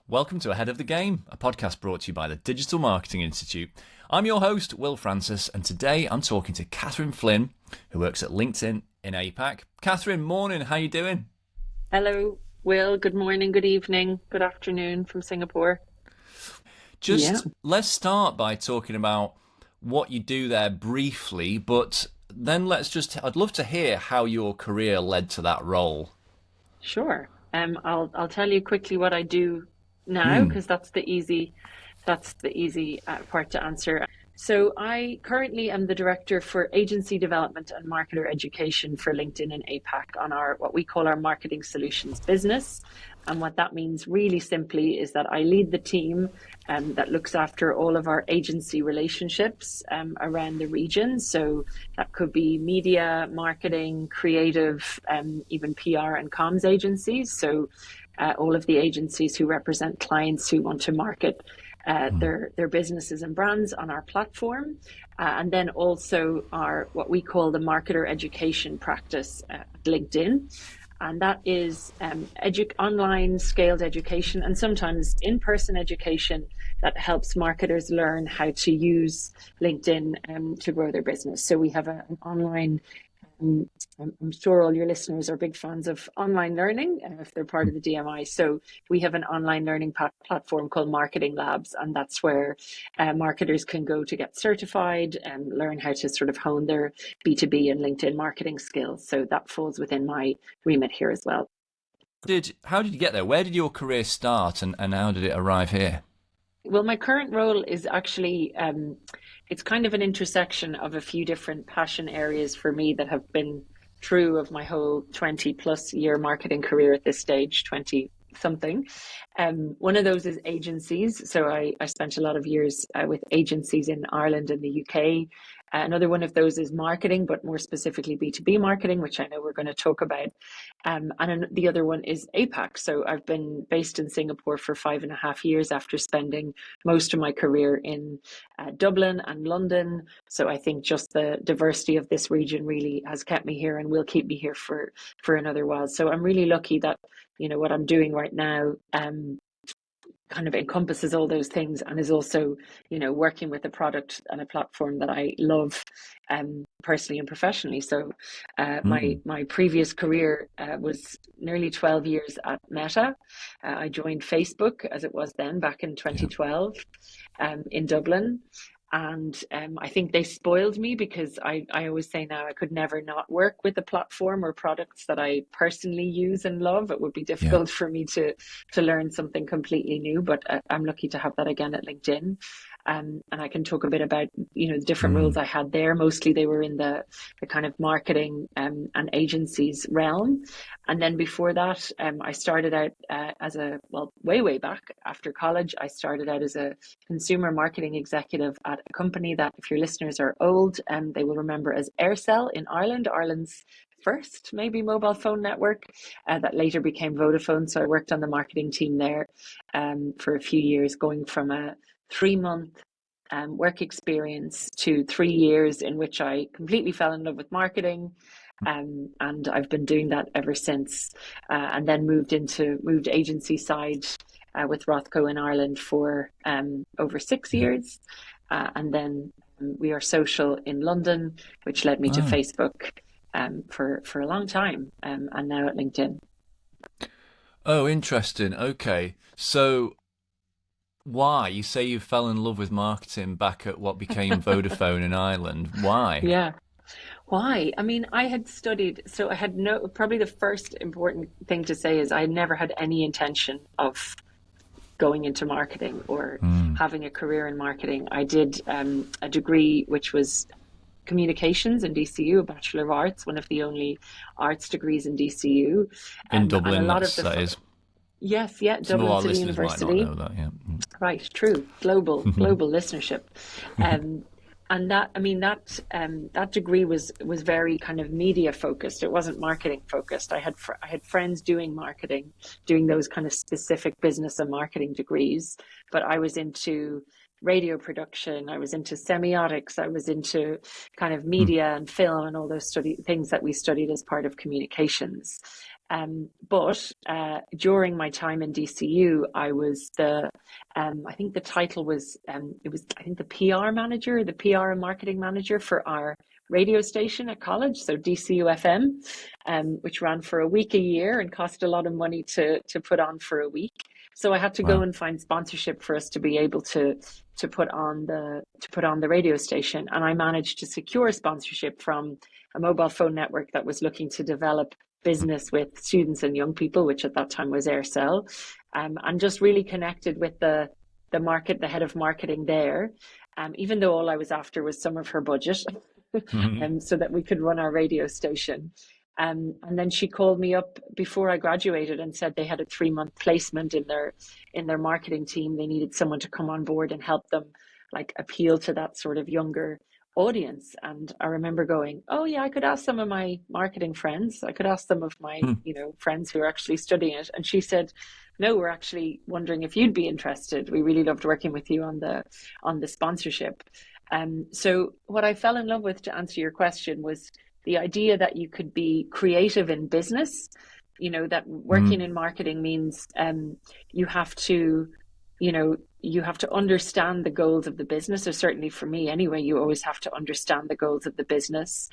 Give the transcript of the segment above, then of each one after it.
Welcome to Ahead of the Game, a podcast brought to you by the Digital Marketing Institute. I'm your host, Will Francis, and today I'm talking to Catherine Flynn, who works at LinkedIn in APAC. Catherine, morning, how you doing? Hello, Will. Good morning, good evening, good afternoon from Singapore. Let's start by talking about what you do there briefly, but then I'd love to hear how your career led to that role. Sure. I'll tell you quickly what I do now Mm. because that's the easy part to answer. So I currently am the director for agency development and marketer education for LinkedIn and APAC on our what we call our marketing solutions business. And what that means really simply is that I lead the team that looks after all of our agency relationships around the region. So that could be media, marketing, creative, even PR and comms agencies. So all of the agencies who represent clients who want to market their businesses and brands on our platform, and then also our what we call the marketer education practice at LinkedIn. And that is online scaled education and sometimes in-person education that helps marketers learn how to use LinkedIn to grow their business. So we have an online I'm sure all your listeners are big fans of online learning if they're part of the DMI. So we have an online learning platform called Marketing Labs, and that's where marketers can go to get certified and learn how to sort of hone their B2B and LinkedIn marketing skills. So that falls within my remit here as well. How did you get there? Where did your career start and how did it arrive here? Well, my current role is actually, it's kind of an intersection of a few different passion areas for me that have been true of my whole 20 plus year marketing career at this stage, 20 something. One of those is agencies. So I spent a lot of years with agencies in Ireland and the UK. Another one of those is marketing, but more specifically B2B marketing, which I know we're going to talk about. And the other one is APAC. So I've been based in Singapore for 5.5 years after spending most of my career in Dublin and London. So I think just the diversity of this region really has kept me here and will keep me here for another while. So I'm really lucky that, what I'm doing right now kind of encompasses all those things and is also, working with a product and a platform that I love personally and professionally. So my previous career was nearly 12 years at Meta. I joined Facebook as it was then back in 2012 in Dublin. And I think they spoiled me because I always say now I could never not work with a platform or products that I personally use and love. It would be difficult for me to learn something completely new, but I'm lucky to have that again at LinkedIn. And I can talk a bit about, the different roles I had there. Mostly they were in the kind of marketing and agencies realm. And then before that, I started out way back after college, I started out as a consumer marketing executive at a company that, if your listeners are old, they will remember as Aircell in Ireland, Ireland's first maybe mobile phone network that later became Vodafone. So I worked on the marketing team there for a few years, going from a 3-month work experience to 3 years in which I completely fell in love with marketing. And I've been doing that ever since, and then moved agency side with Rothco in Ireland for over 6 years. And then We Are Social in London, which led me to Facebook for a long time, and now at LinkedIn. Oh, interesting. Okay. So why? You say you fell in love with marketing back at what became Vodafone in Ireland. Why? Yeah. Why? I mean, I had studied, so I had probably the first important thing to say is I never had any intention of going into marketing or having a career in marketing. I did a degree which was communications in DCU, a Bachelor of Arts, one of the only arts degrees in DCU. In And a Dublin, lot of that is. Yes, Some of Dublin our City listeners might not University. know that, yeah. Right, true. Global listenership. And that degree was very kind of media focused. It wasn't marketing focused. I had friends doing marketing, doing those kind of specific business and marketing degrees, but I was into radio production, I was into semiotics, I was into kind of media and film and all those things that we studied as part of communications. But during my time in DCU, I was I think the title was, I think the PR manager, the PR and marketing manager for our radio station at college, so DCU FM, which ran for a week a year and cost a lot of money to put on for a week. So I had to go Wow. and find sponsorship for us to be able to put on the radio station, and I managed to secure sponsorship from a mobile phone network that was looking to develop business with students and young people, which at that time was Aircel, and just really connected with the head of marketing there, even though all I was after was some of her budget, so that we could run our radio station. And then she called me up before I graduated and said they had a 3-month placement in their marketing team. They needed someone to come on board and help them like appeal to that sort of younger audience. And I remember going, oh yeah, I could ask some of my marketing friends. I could ask some of my, friends who are actually studying it. And she said, no, we're actually wondering if you'd be interested. We really loved working with you on the sponsorship. So what I fell in love with, to answer your question, was the idea that you could be creative in business, that working in marketing means you have to understand the goals of the business, or certainly for me anyway, you always have to understand the goals of the business.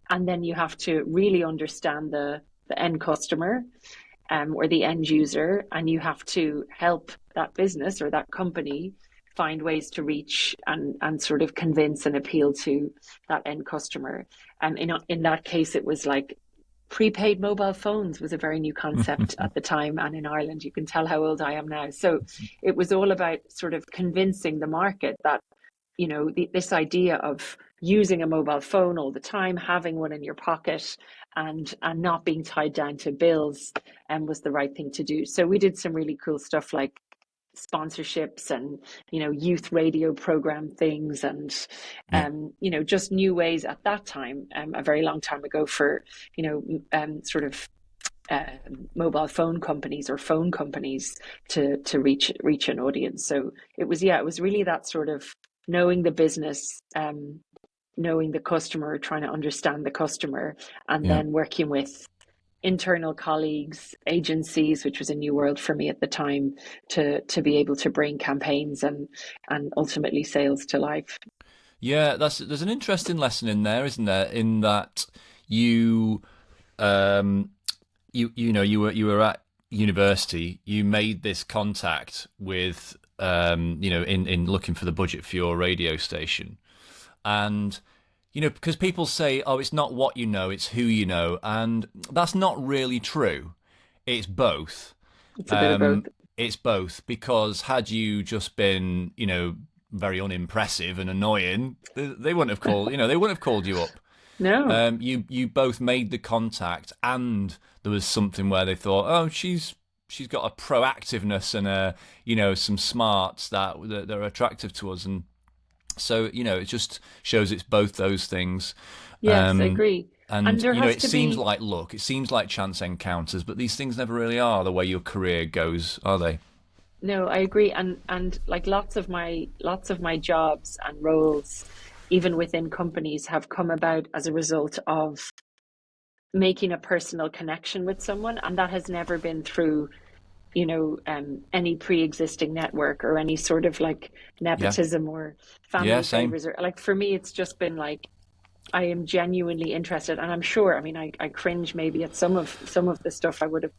And then you have to really understand the end customer, or the end user, and you have to help that business or that company find ways to reach and sort of convince and appeal to that end customer. And in that case, it was like prepaid mobile phones was a very new concept at the time, and in Ireland. You can tell how old I am now. So it was all about sort of convincing the market that, this idea of using a mobile phone all the time, having one in your pocket, and not being tied down to bills, was the right thing to do. So we did some really cool stuff like sponsorships and youth radio program things, and just new ways at that time, a very long time ago, for sort of mobile phone companies or phone companies to reach an audience. So it was really that sort of knowing the business, knowing the customer, trying to understand the customer, and then working with internal colleagues, agencies, which was a new world for me at the time, to be able to bring campaigns and ultimately sales to life. Yeah, there's an interesting lesson in there, isn't there? In that you were at university, you made this contact with in looking for the budget for your radio station, and because people say, oh, it's not what you know, it's who you know. And that's not really true. It's both. It's a bit of both. It's both, because had you just been, very unimpressive and annoying, they wouldn't have called, they wouldn't have called you up. No. You both made the contact, and there was something where they thought, oh, she's got a proactiveness and some smarts that are attractive to us. And so, it just shows it's both those things. Yes, I agree. And there has it to seems be... like luck, it seems like chance encounters, but these things never really are the way your career goes, are they? No, I agree. And like lots of my jobs and roles, even within companies, have come about as a result of making a personal connection with someone. And that has never been through any pre-existing network or any sort of like nepotism or family favors. Or, like, for me, it's just been like, I am genuinely interested, and I'm sure, I cringe maybe at some of the stuff I would have,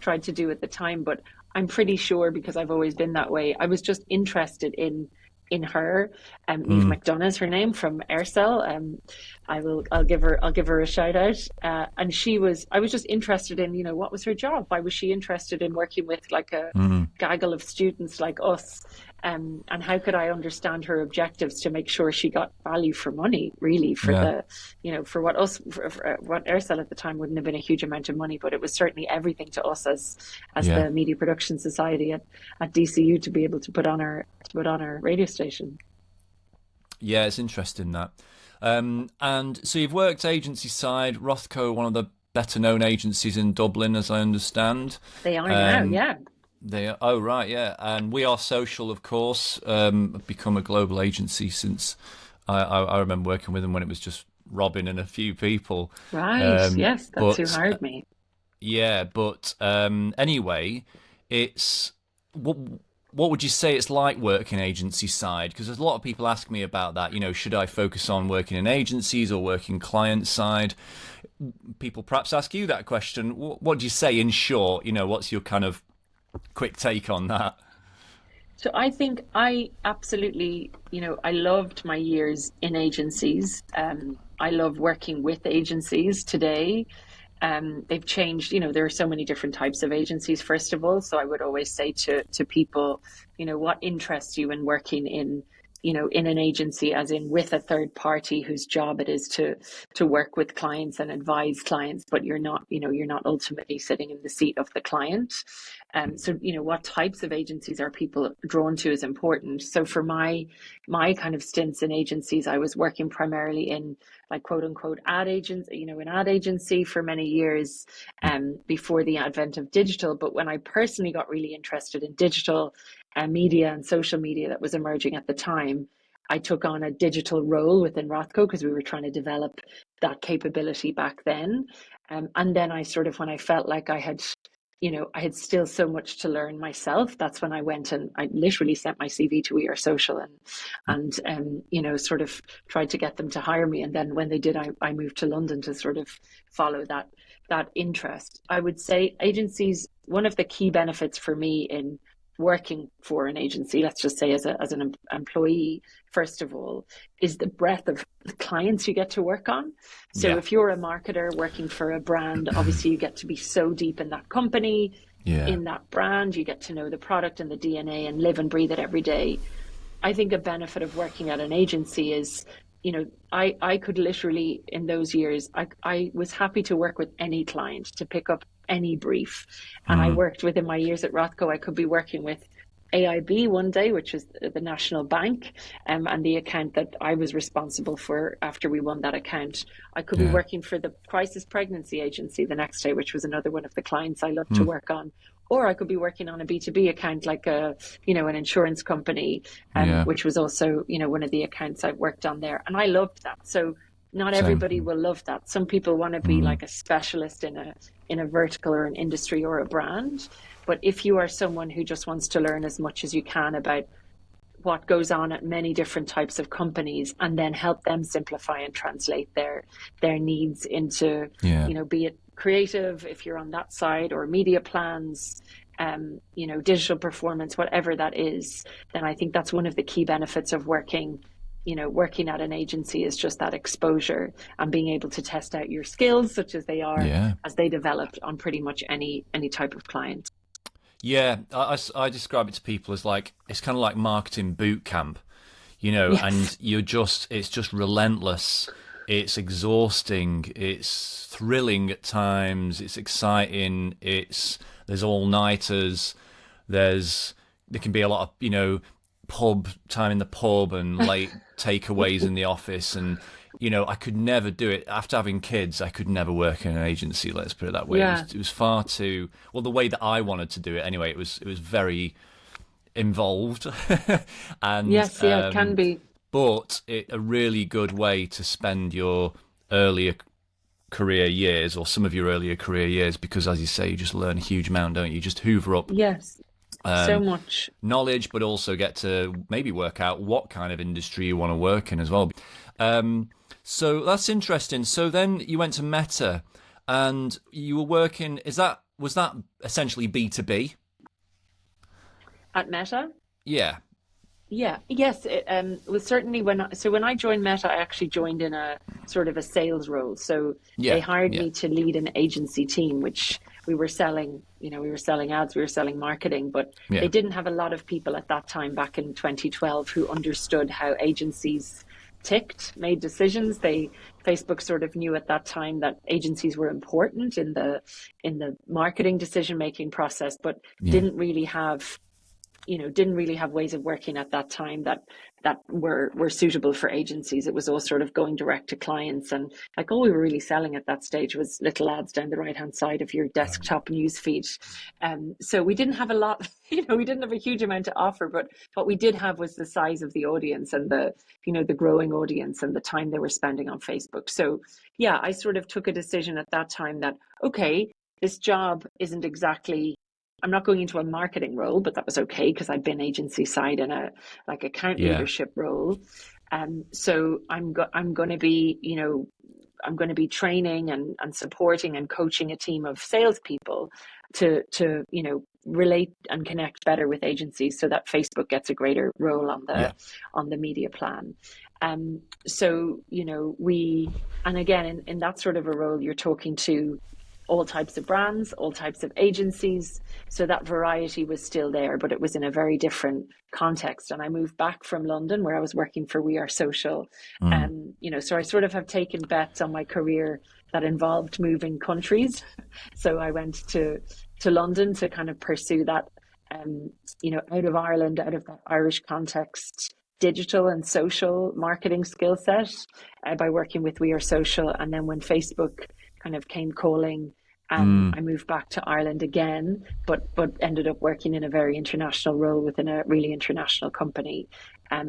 tried to do at the time, but I'm pretty sure, because I've always been that way, I was just interested in her. Eve McDonough is her name, from Aircel. I'll give her a shout out. And I was just interested in, what was her job? Why was she interested in working with like a gaggle of students like us? And how could I understand her objectives to make sure she got value for money, really, for for what Aircel at the time wouldn't have been a huge amount of money, but it was certainly everything to us as the Media Production Society at DCU, to be able to put on our radio station. Yeah, it's interesting that. And so you've worked agency side, Rothco, one of the better known agencies in Dublin, as I understand. They are now, yeah. They are, oh right, yeah, and We Are Social, of course, become a global agency since I remember working with them when it was just Robin and a few people. Right, yes, that's who hired me. Yeah, but anyway, it's what what would you say it's like working agency side? Because there's a lot of people ask me about that. You know, should I focus on working in agencies or working client side? People perhaps ask you that question. What do you say in short? You know, what's your kind of quick take on that? So I think I absolutely, I loved my years in agencies. I love working with agencies today. They've changed, there are so many different types of agencies, first of all. So I would always say to people, what interests you in working in an agency, as in with a third party whose job it is to work with clients and advise clients, but you're not ultimately sitting in the seat of the client. So what types of agencies are people drawn to is important. So for my kind of stints in agencies, I was working primarily in like quote unquote ad agents, an ad agency for many years before the advent of digital. But when I personally got really interested in digital media and social media that was emerging at the time, I took on a digital role within Rothco because we were trying to develop that capability back then. And then I sort of, when I felt like I had still so much to learn myself. That's when I went and I literally sent my CV to We Are Social and sort of tried to get them to hire me. And then when they did, I moved to London to sort of follow that interest. I would say agencies, one of the key benefits for me in working for an agency, let's just say as an employee, first of all, is the breadth of clients you get to work on. So Yeah, if you're a marketer working for a brand, obviously you get to be so deep in that company, yeah, in that brand, you get to know the product and the DNA and live and breathe it every day. I think a benefit of working at an agency is, I could literally in those years, I was happy to work with any client to pick up any brief. And I mm, worked within my years at Rothco, I could be working with AIB one day, which is the national bank, and the account that I was responsible for after we won that account. I could be yeah, working for the crisis pregnancy agency the next day, which was another one of the clients I loved to mm, work on. Or I could be working on a B2B account like an insurance company, yeah, which was also, one of the accounts I've worked on there. And I loved that. So not same. everybody will love that. Some people want to be Mm, like a specialist in a vertical or an industry or a brand. But if you are someone who just wants to learn as much as you can about what goes on at many different types of companies and then help them simplify and translate their needs into, yeah. be it creative if you're on that side, or media plans, digital performance, whatever that is, then I think that's one of the key benefits of working at an agency, is just that exposure and being able to test out your skills, such as they are, Yeah. as they develop on pretty much any type of client. Yeah, I describe it to people as like it's kind of like marketing boot camp, you know, Yes. and it's just relentless. It's exhausting. It's thrilling at times. It's exciting. There's all nighters. There can be a lot of pub time in the pub and late takeaways in the office and I could never do it after having kids. I could never work in an agency, let's put it that way. Yeah. It was far too, well, the way that I wanted to do it anyway. It was very involved and Yes, yeah, it can be. but a really good way to spend your earlier career years, or some of your earlier career years, because as you say, you just learn a huge amount, don't you? You just hoover up Yes, so much. knowledge, but also get to maybe work out what kind of industry you want to work in as well. Um, so that's interesting. So then you went to Meta, and you were working. Was that essentially B2B? At Meta? Yeah, Yeah, yes, it was certainly when I joined Meta, I actually joined in a sort of a sales role. So they yeah, hired yeah, me to lead an agency team, which we were selling ads, we were selling marketing, but they yeah. didn't have a lot of people at that time back in 2012 who understood how agencies ticked, made decisions. Facebook sort of knew at that time that agencies were important in the marketing decision making process, but Yeah. didn't really have didn't really have ways of working at that time that were suitable for agencies. It was all sort of going direct to clients, and like all we were really selling at that stage was little ads down the right hand side of your desktop news feed. So we didn't have a lot, we didn't have a huge amount to offer, but what we did have was the size of the audience and the growing audience and the time they were spending on Facebook. So yeah, I sort of took a decision at that time that okay, this job isn't exactly, I'm not going into a marketing role, but that was okay because I'd been agency side in a like account Yeah. leadership role. So I'm going to be, I'm going to be training and supporting and coaching a team of salespeople to relate and connect better with agencies so that Facebook gets a greater role Yeah. on the media plan. So and again in that sort of a role, you're talking to all types of brands, all types of agencies. So that variety was still there, but it was in a very different context. And I moved back from London where I was working for We Are Social. So I sort of have taken bets on my career that involved moving countries. So I went to London to kind of pursue that, out of Ireland, out of that Irish context, digital and social marketing skill set by working with We Are Social. And then when Facebook kind of came calling, I moved back to Ireland again, but ended up working in a very international role within a really international company,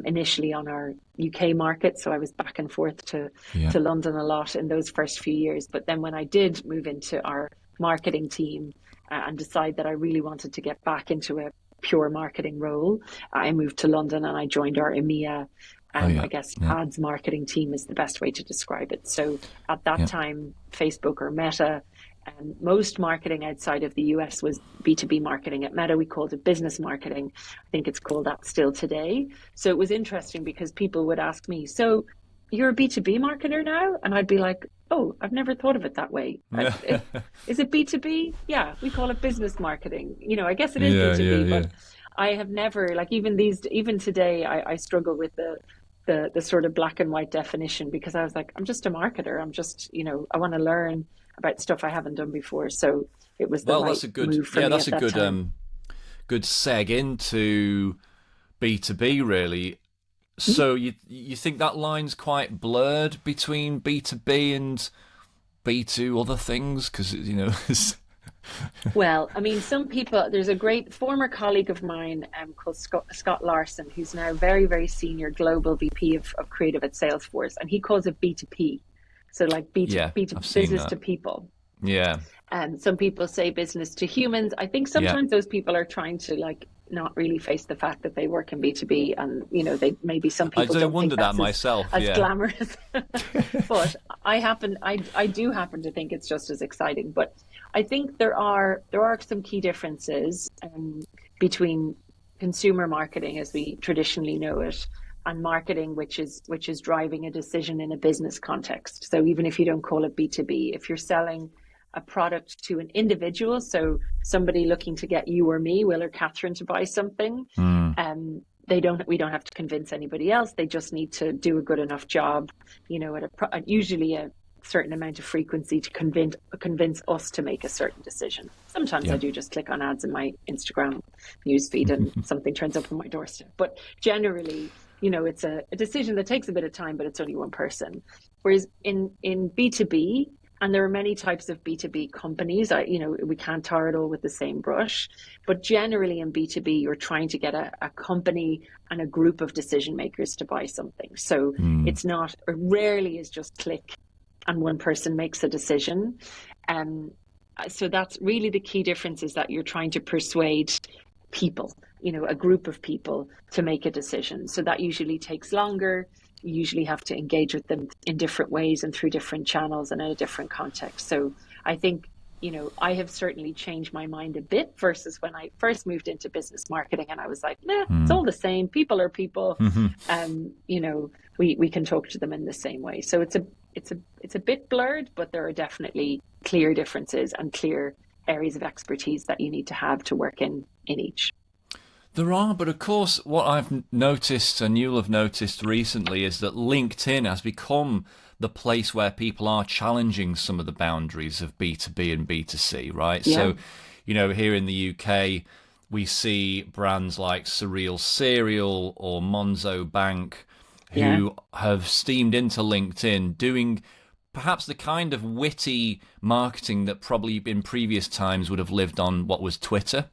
initially on our UK market. So I was back and forth to London a lot in those first few years. But then when I did move into our marketing team and decide that I really wanted to get back into a pure marketing role, I moved to London and I joined our EMEA, I guess ads marketing team is the best way to describe it. So at that time, Facebook or Meta, most marketing outside of the US was B2B marketing. At Meta, we called it business marketing. I think it's called that still today. So it was interesting because people would ask me, so you're a B2B marketer now? And I'd be like, oh, I've never thought of it that way. Is it B2B? Yeah, we call it business marketing. I guess it is B2B, but I have never, like even today, I struggle with the sort of black and white definition because I was like, I'm just a marketer. I'm just, I want to learn about stuff I haven't done before. So it was that's a good move for me that's at a that time. good seg into B2B really. So you think that line's quite blurred between B2B and B2 other things? Because, Well, I mean, some people, there's a great former colleague of mine called Scott Larson, who's now very, very senior global VP of creative at Salesforce, and he calls it B2P. So like B2 business to people. Yeah. And some people say business to humans. I think sometimes those people are trying to like not really face the fact that they work in B2B, and they maybe some people I don't wonder think that's that myself as glamorous. But I do happen to think it's just as exciting. But I think there are some key differences between consumer marketing as we traditionally know it and marketing which is driving a decision in a business context. So even if you don't call it B2B, if you're selling a product to an individual, so somebody looking to get you or me, Will or Catherine, to buy something, we don't have to convince anybody else. They just need to do a good enough job, at usually a certain amount of frequency to convince us to make a certain decision. Sometimes I do just click on ads in my Instagram newsfeed and something turns up on my doorstep. But generally, it's a decision that takes a bit of time, but it's only one person. Whereas in B2B, and there are many types of B2B companies. We can't tar it all with the same brush, but generally in B2B, you're trying to get a company and a group of decision makers to buy something. So it's not, or rarely is just click and one person makes a decision. So that's really the key difference, is that you're trying to persuade people, a group of people to make a decision. So that usually takes longer. You usually have to engage with them in different ways and through different channels and in a different context. So I think, I have certainly changed my mind a bit versus when I first moved into business marketing and I was like, it's all the same. People are people. We can talk to them in the same way. So it's a bit blurred, but there are definitely clear differences and clear areas of expertise that you need to have to work in each. There are, but of course, what I've noticed, and you'll have noticed recently, is that LinkedIn has become the place where people are challenging some of the boundaries of B2B and B2C, right? Yeah. So, here in the UK, we see brands like Surreal Cereal or Monzo Bank who have steamed into LinkedIn doing perhaps the kind of witty marketing that probably in previous times would have lived on what was Twitter,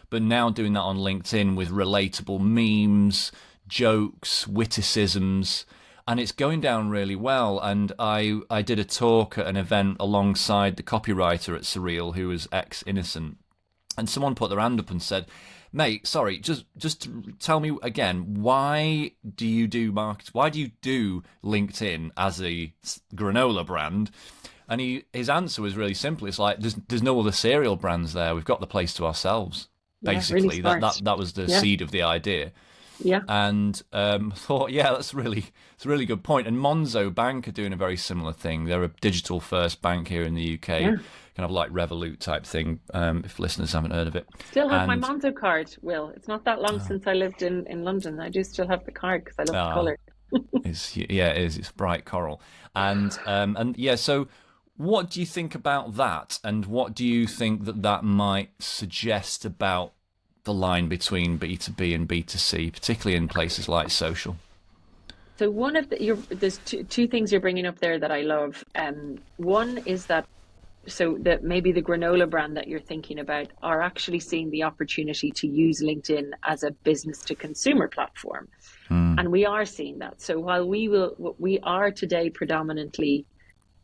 but now doing that on LinkedIn with relatable memes, jokes, witticisms. and it's going down really well. And I did a talk at an event alongside the copywriter at Surreal, who was ex-Innocent, and someone put their hand up and said, "Mate, sorry, just tell me again, why do you do LinkedIn as a granola brand?" And his answer was really simple. It's like, there's no other cereal brands there. We've got the place to ourselves. Basically, really that was the seed of the idea. Yeah. And thought, it's a really good point. And Monzo Bank are doing a very similar thing. They're a digital first bank here in the UK, kind of like Revolut type thing. If listeners haven't heard of it, still have my Monzo card. Will, it's not that long since I lived in London. I do still have the card because I love the colour. It's bright coral, and So, what do you think about that? And what do you think that might suggest about the line between B2B and B2C, particularly in places like social? So there's two things you're bringing up there that I love. One is that maybe the granola brand that you're thinking about are actually seeing the opportunity to use LinkedIn as a business to consumer platform. And we are seeing that. So while we are today predominantly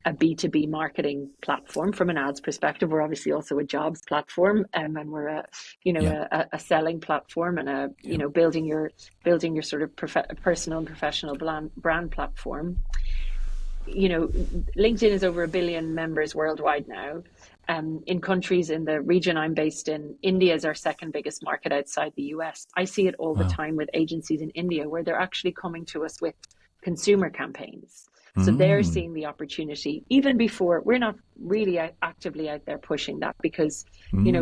a B2B marketing platform from an ads perspective, we're obviously also a jobs platform, and we're a selling platform, and building your sort of personal and professional brand platform. LinkedIn is over 1 billion members worldwide now. In countries in the region I'm based in, India is our second biggest market outside the US. I see it all the time with agencies in India where they're actually coming to us with consumer campaigns. So they're seeing the opportunity even before. We're not really actively out there pushing that because,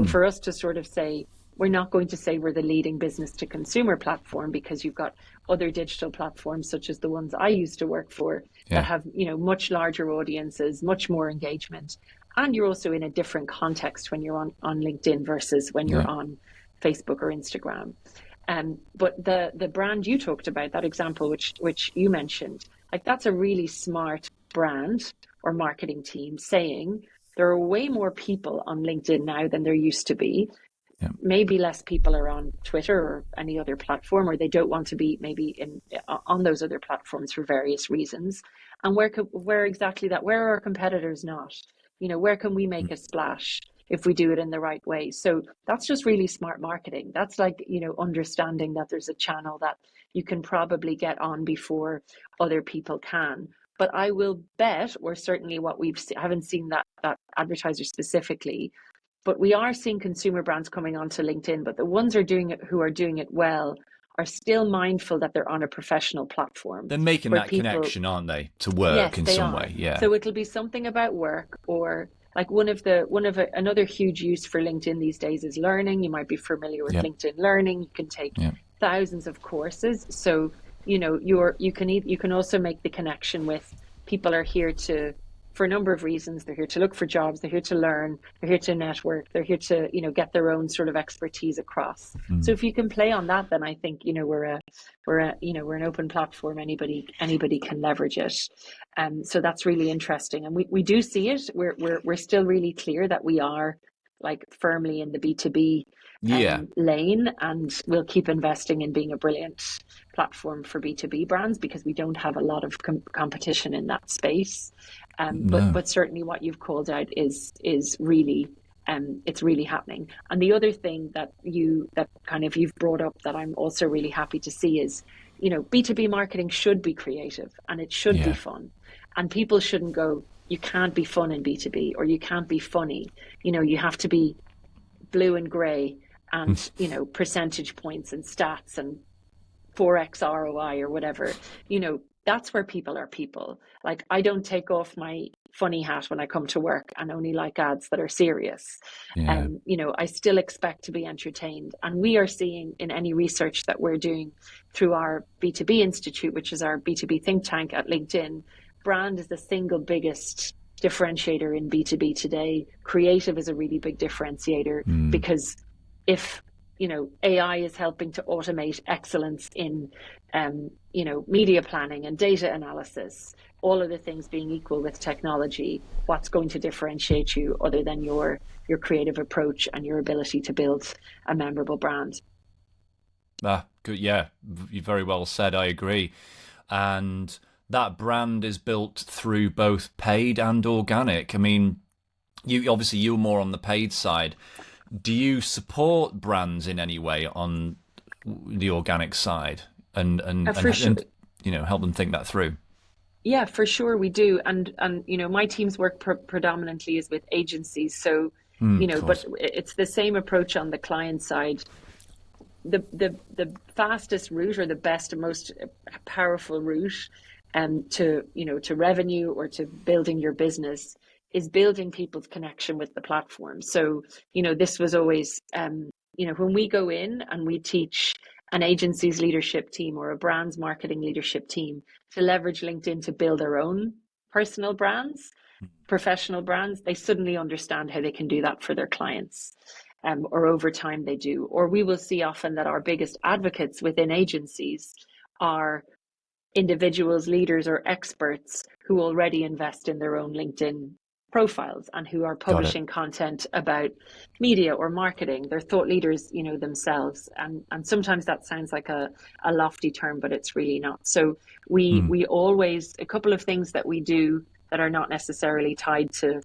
for us to sort of say, we're not going to say we're the leading business to consumer platform, because you've got other digital platforms such as the ones I used to work for that have, much larger audiences, much more engagement. And you're also in a different context when you're on LinkedIn versus when you're on Facebook or Instagram. But the brand you talked about, that example which you mentioned, like that's a really smart brand or marketing team saying there are way more people on LinkedIn now than there used to be. Maybe less people are on Twitter or any other platform, or they don't want to be maybe on those other platforms for various reasons. And where exactly that? Where are our competitors not? Where can we make a splash if we do it in the right way? So that's just really smart marketing. That's like, understanding that there's a channel that you can probably get on before other people can. But I will bet, or certainly what haven't seen that advertiser specifically, but we are seeing consumer brands coming onto LinkedIn, but the ones who are doing it well are still mindful that they're on a professional platform. They're making that connection, aren't they, to work in some way? Yeah. So it'll be something about work, or like another huge use for LinkedIn these days is learning. You might be familiar with LinkedIn Learning. You can take thousands of courses. So you can also make the connection with people are here for a number of reasons. They're here to look for jobs. They're here to learn. They're here to network. They're here to, get their own sort of expertise across. So if you can play on that, then I think, we're an open platform. Anybody can leverage it. So that's really interesting. And we do see it. We're still really clear that we are like firmly in the B2B lane, and we'll keep investing in being a brilliant platform for B2B brands because we don't have a lot of competition in that space. But certainly what you've called out is really it's really happening. And the other thing that you've brought up that I'm also really happy to see is, B2B marketing should be creative and it should be fun, and people shouldn't go, you can't be fun in B2B, or you can't be funny. You have to be blue and gray and, percentage points and stats and 4x ROI or whatever. That's where people are people. Like, I don't take off my funny hat when I come to work and only like ads that are serious. I still expect to be entertained. And we are seeing in any research that we're doing through our B2B Institute, which is our B2B think tank at LinkedIn, brand is the single biggest differentiator in B2B today. Creative is a really big differentiator because if AI is helping to automate excellence in media planning and data analysis, all of the things being equal with technology, what's going to differentiate you other than your creative approach and your ability to build a memorable brand? Good. Yeah, you very well said. I agree. And that brand is built through both paid and organic. I mean, you're more on the paid side. Do you support brands in any way on the organic side, For sure. and help them think that through? Yeah, for sure we do. And my team's work predominantly is with agencies. So, Of but course. it's the same approach on the client side. The fastest route, or the best and most powerful route to revenue or to building your business, is building people's connection with the platform. So, this was always, when we go in and we teach an agency's leadership team or a brand's marketing leadership team to leverage LinkedIn to build their own personal brands, professional brands, they suddenly understand how they can do that for their clients. Or over time they do. Or we will see often that our biggest advocates within agencies are individuals, leaders, or experts who already invest in their own LinkedIn profiles and who are Got it. publishing content about media or marketing. They're thought leaders, themselves. And sometimes that sounds like a lofty term, but it's really not. So we always, a couple of things that we do that are not necessarily tied to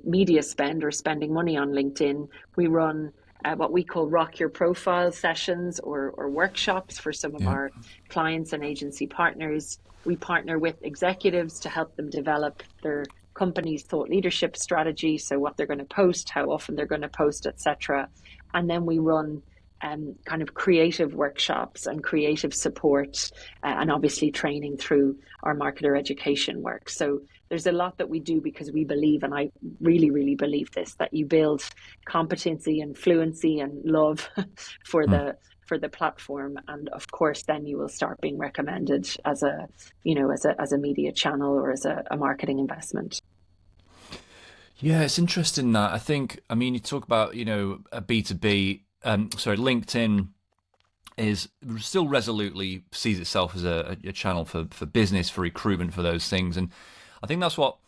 media spend or spending money on LinkedIn. We run what we call rock your profile sessions or workshops for some of Yeah. our clients and agency partners. We partner with executives to help them develop their company's thought leadership strategy. So what they're going to post, how often they're going to post, etc. And then we run kind of creative workshops and creative support, and obviously training through our marketer education work. So there's a lot that we do because we believe, and I really, really believe this, that you build competency and fluency and love for Mm. the platform, and of course then you will start being recommended as a as a media channel or as a marketing investment. Yeah, it's interesting that I mean, you talk about, a B2B, LinkedIn is still resolutely sees itself as a channel for business, for recruitment, for those things. And I think that's what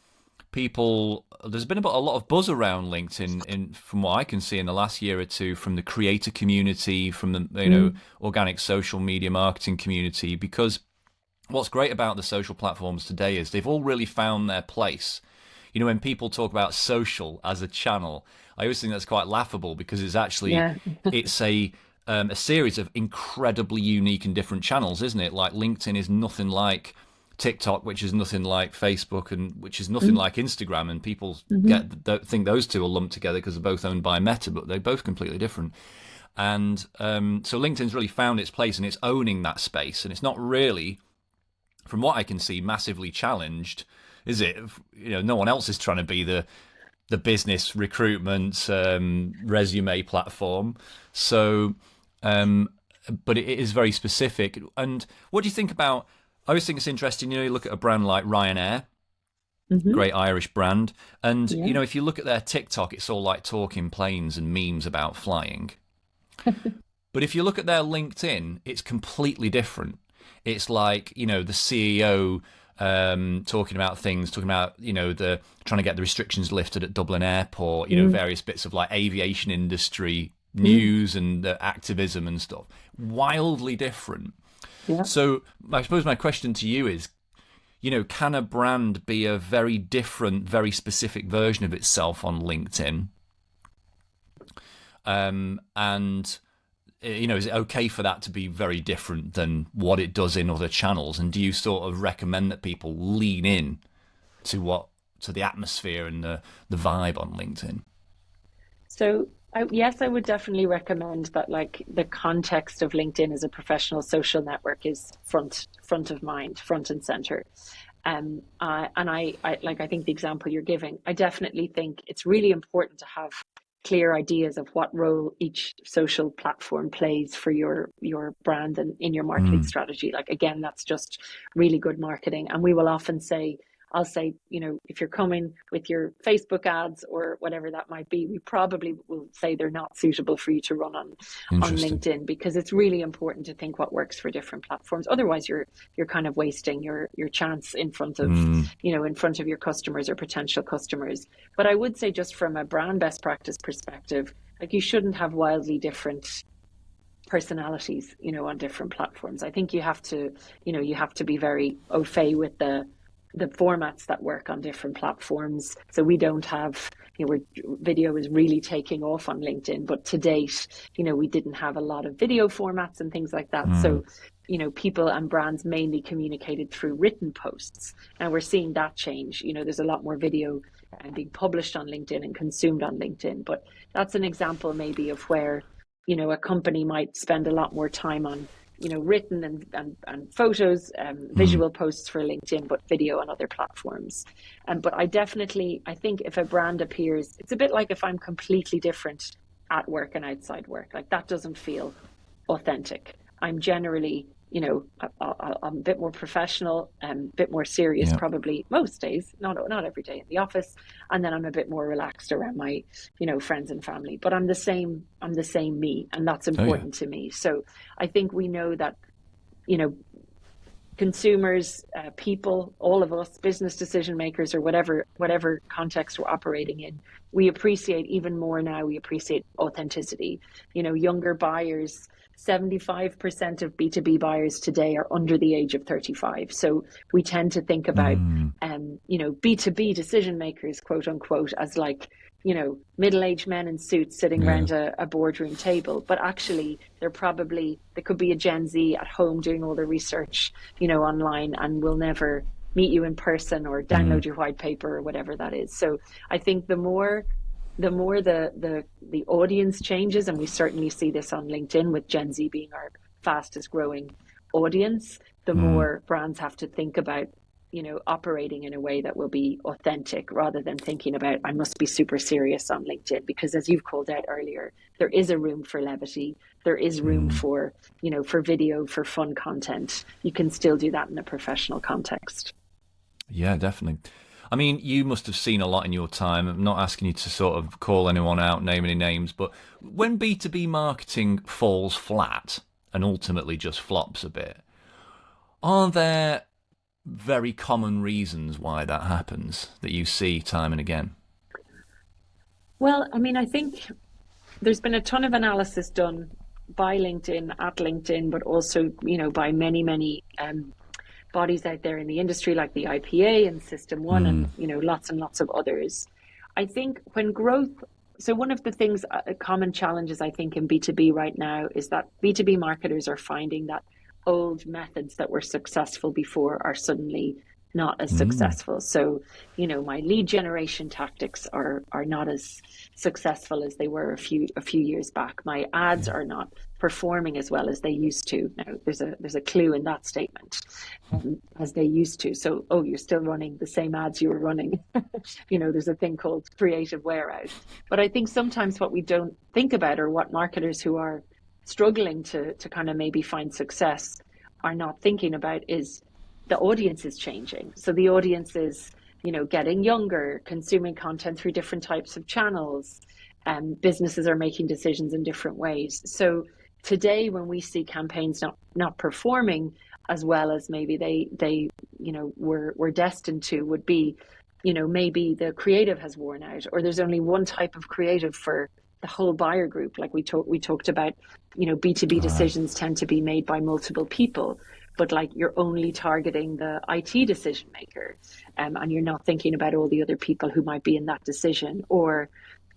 there's been about a lot of buzz around LinkedIn from what I can see in the last year or two, from the creator community, from the, organic social media marketing community, because what's great about the social platforms today is they've all really found their place. When people talk about social as a channel, I always think that's quite laughable, because it's actually Yeah. it's a series of incredibly unique and different channels, isn't it? Like LinkedIn is nothing like TikTok, which is nothing like Facebook, and which is nothing like Instagram. And people think those two are lumped together because they're both owned by Meta, but they're both completely different. And so LinkedIn's really found its place, and it's owning that space. And it's not really, from what I can see, massively challenged, is it? No one else is trying to be the business recruitment resume platform. So, but it is very specific. And what do you think about? I always think it's interesting. You look at a brand like Ryanair, great Irish brand, and Yeah. if you look at their TikTok, it's all like talking planes and memes about flying. But if you look at their LinkedIn, it's completely different. It's like, the CEO talking about things, talking about, the trying to get the restrictions lifted at Dublin Airport, various bits of like aviation industry news and activism and stuff. Wildly different. Yeah. So I suppose my question to you is, can a brand be a very different, very specific version of itself on LinkedIn? And is it okay for that to be very different than what it does in other channels? And do you sort of recommend that people lean in to the atmosphere and the vibe on LinkedIn? So yes, I would definitely recommend that. Like, the context of LinkedIn as a professional social network is front of mind, front and center. And I think the example you're giving, I definitely think it's really important to have clear ideas of what role each social platform plays for your brand and in your marketing Mm. strategy. Like, again, that's just really good marketing. And we will often say, I'll say, if you're coming with your Facebook ads or whatever that might be, we probably will say they're not suitable for you to run on Interesting. LinkedIn, because it's really important to think what works for different platforms. Otherwise, you're kind of wasting your chance in front of Mm. in front of your customers or potential customers. But I would say, just from a brand best practice perspective, like, you shouldn't have wildly different personalities, on different platforms. I think you have to be very au fait with the formats that work on different platforms. So we don't have, video is really taking off on LinkedIn, but to date, we didn't have a lot of video formats and things like that. So, people and brands mainly communicated through written posts. And we're seeing that change. There's a lot more video being published on LinkedIn and consumed on LinkedIn. But that's an example maybe of where, a company might spend a lot more time on written and photos, visual posts for LinkedIn, but video on other platforms. But I think if a brand appears, it's a bit like if I'm completely different at work and outside work, like that doesn't feel authentic. I'm generally, I'm a bit more professional, a bit more serious, probably most days, not every day in the office. And then I'm a bit more relaxed around my, friends and family, but I'm the same me. And that's important to me. So I think we know that, consumers, people, all of us, business decision makers, or whatever context we're operating in, we appreciate even more now. We appreciate authenticity. Younger buyers, 75% of B2B buyers today are under the age of 35. So we tend to think about, B2B decision makers, quote unquote, as like, middle-aged men in suits sitting around a boardroom table. But actually, there could be a Gen Z at home doing all the research, online, and will never meet you in person or download your white paper or whatever that is. So I think the more the audience changes, and we certainly see this on LinkedIn with Gen Z being our fastest growing audience, the more brands have to think about, operating in a way that will be authentic, rather than thinking about, I must be super serious on LinkedIn, because as you've called out earlier, there is a room for levity. There is room for, for video, for fun content. You can still do that in a professional context. Yeah, definitely. I mean, you must have seen a lot in your time. I'm not asking you to sort of call anyone out, name any names, but when B2B marketing falls flat and ultimately just flops a bit, are there very common reasons why that happens that you see time and again? Well, I mean, I think there's been a ton of analysis done by LinkedIn, at LinkedIn, but also, by many, many bodies out there in the industry, like the IPA and System 1 and, lots and lots of others. I think when growth, so one of the things, common challenges, I think, in B2B right now is that B2B marketers are finding that old methods that were successful before are suddenly not as successful. So, my lead generation tactics are not as successful as they were a few years back. My ads are not performing as well as they used to. Now, there's a clue in that statement, as they used to. So, you're still running the same ads you were running. There's a thing called creative wear out. But I think sometimes what we don't think about, or what marketers who are struggling to kind of maybe find success are not thinking about, is the audience is changing. So the audience is, getting younger, consuming content through different types of channels, and businesses are making decisions in different ways. So today, when we see campaigns not performing as well as maybe they were destined to, would be, maybe the creative has worn out, or there's only one type of creative for the whole buyer group. Like we talked about, B2B decisions tend to be made by multiple people, but like you're only targeting the IT decision maker, and you're not thinking about all the other people who might be in that decision. Or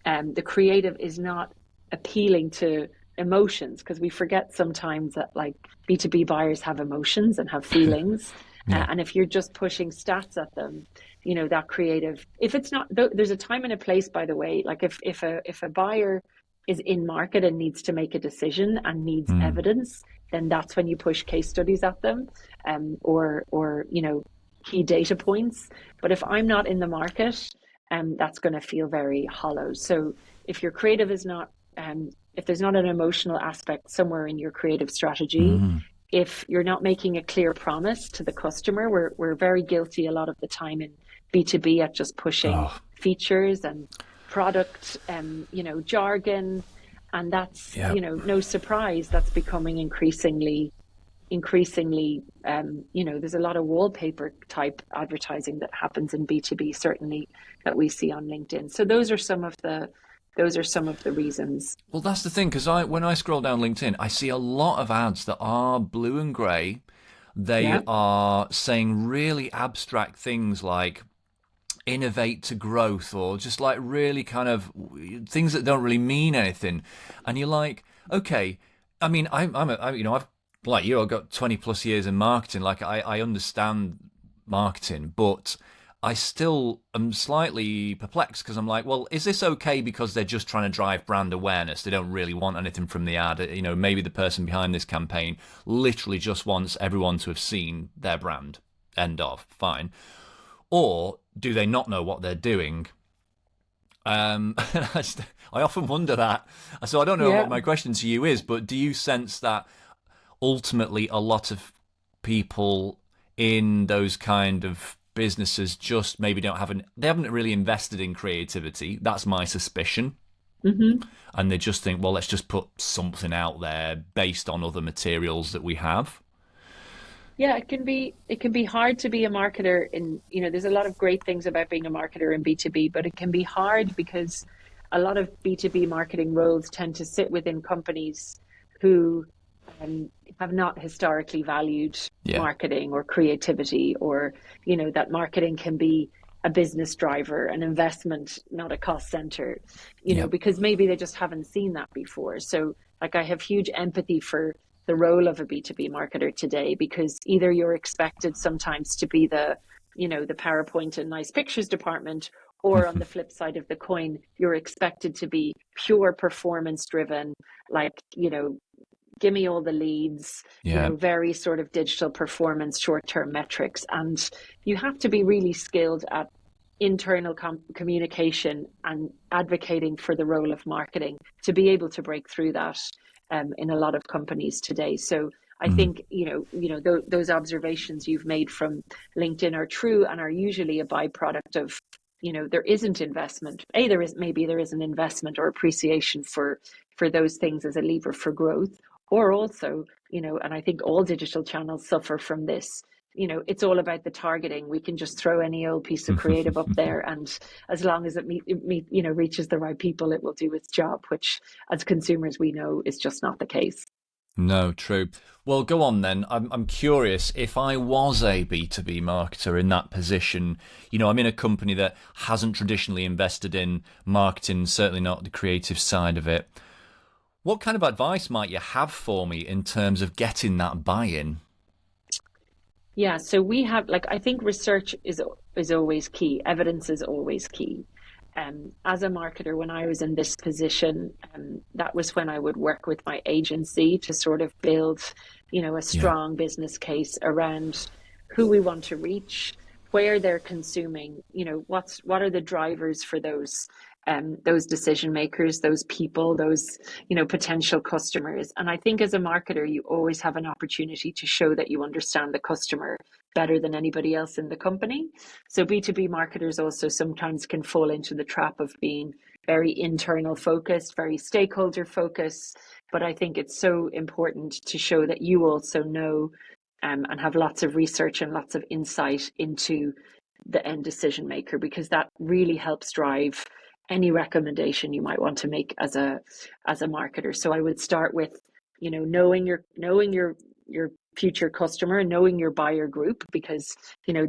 the creative is not appealing to emotions, because we forget sometimes that like B2B buyers have emotions and have feelings. And if you're just pushing stats at them, that creative, if it's not, there's a time and a place, by the way. Like if a buyer is in market and needs to make a decision and needs evidence, then that's when you push case studies at them, or key data points. But if I'm not in the market, that's going to feel very hollow. So if your creative is not, if there's not an emotional aspect somewhere in your creative strategy, if you're not making a clear promise to the customer, we're very guilty a lot of the time in B2B at just pushing features and product, jargon. And that's, no surprise, that's becoming increasingly, there's a lot of wallpaper type advertising that happens in B2B, certainly, that we see on LinkedIn. So those are some of the those are some of the reasons. Well, that's the thing, because when I scroll down LinkedIn, I see a lot of ads that are blue and grey. They Yeah. are saying really abstract things like innovate to growth, or just like really kind of things that don't really mean anything. And you're like, okay, I mean, I've like you, I've got 20 plus years in marketing. Like I understand marketing, but I still am slightly perplexed because I'm like, well, is this okay because they're just trying to drive brand awareness? They don't really want anything from the ad. You know, maybe the person behind this campaign literally just wants everyone to have seen their brand. End of. Fine. Or do they not know what they're doing? I often wonder that. So I don't know what Yeah. my question to you is, but do you sense that ultimately a lot of people in those kind of businesses just maybe they haven't really invested in creativity? That's my suspicion. Hmm. And they just think, well, let's just put something out there based on other materials that we have. Yeah, it can be hard to be a marketer in, there's a lot of great things about being a marketer in B2B, but it can be hard because a lot of B2B marketing roles tend to sit within companies who have not historically valued Yeah. marketing or creativity, or, that marketing can be a business driver, an investment, not a cost center, Yep. because maybe they just haven't seen that before. So, like, I have huge empathy for the role of a B2B marketer today, because either you're expected sometimes to be the PowerPoint and nice pictures department, or on the flip side of the coin, you're expected to be pure performance driven, like, give me all the leads, Yeah. very sort of digital performance, short-term metrics. And you have to be really skilled at internal communication and advocating for the role of marketing to be able to break through that in a lot of companies today. So I Mm. think those observations you've made from LinkedIn are true and are usually a byproduct of there isn't investment. There is an investment or appreciation for those things as a lever for growth, or also and I think all digital channels suffer from this. It's all about the targeting. We can just throw any old piece of creative up there, and as long as it reaches the right people, it will do its job, which as consumers we know is just not the case. No, true. Well, go on then. I'm curious, if I was a B2B marketer in that position, I'm in a company that hasn't traditionally invested in marketing, certainly not the creative side of it. What kind of advice might you have for me in terms of getting that buy-in? Yeah, so we have, like, I think research is always key. Evidence is always key. As a marketer, when I was in this position, that was when I would work with my agency to sort of build, a Yeah. strong business case around who we want to reach, where they're consuming, what are the drivers for those decision makers, those people, those, potential customers. And I think as a marketer, you always have an opportunity to show that you understand the customer better than anybody else in the company. So B2B marketers also sometimes can fall into the trap of being very internal focused, very stakeholder focused. But I think it's so important to show that you also know and have lots of research and lots of insight into the end decision maker, because that really helps drive any recommendation you might want to make as a marketer. So I would start with, knowing your future customer, knowing your buyer group, because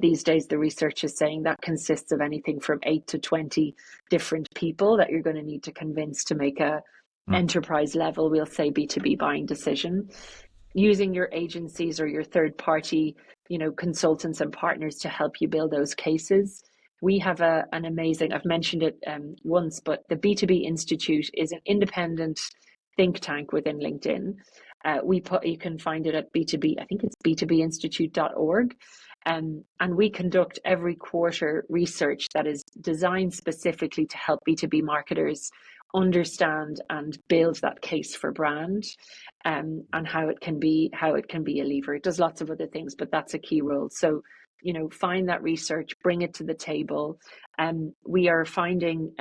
these days the research is saying that consists of anything from 8 to 20 different people that you're going to need to convince to make a Mm. enterprise level, we'll say, B2B buying decision. Using your agencies or your third party consultants and partners to help you build those cases. We have an amazing, I've mentioned it once, but the B2B Institute is an independent think tank within LinkedIn. You can find it at B2B, I think it's b2binstitute.org. And we conduct every quarter research that is designed specifically to help B2B marketers understand and build that case for brand, and how it can be a lever. It does lots of other things, but that's a key role. So find that research, bring it to the table. We are finding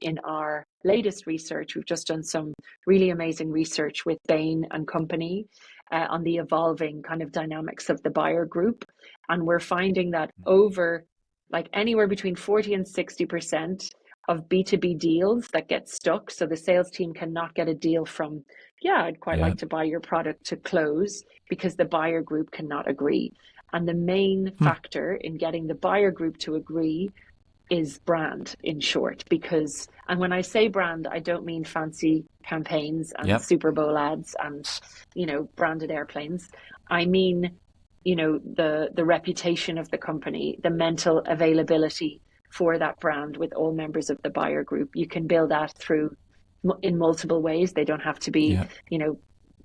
in our latest research, we've just done some really amazing research with Bain and Company on the evolving kind of dynamics of the buyer group. And we're finding that over, like, anywhere between 40 and 60% of B2B deals that get stuck. So the sales team cannot get a deal from, yeah, I'd quite Yeah. like to buy your product, to close, because the buyer group cannot agree. And the main factor in getting the buyer group to agree is brand, in short. Because, and when I say brand, I don't mean fancy campaigns and Yep. Super Bowl ads and, branded airplanes. I mean, the reputation of the company, the mental availability for that brand with all members of the buyer group. You can build that through in multiple ways. They don't have to be, Yeah.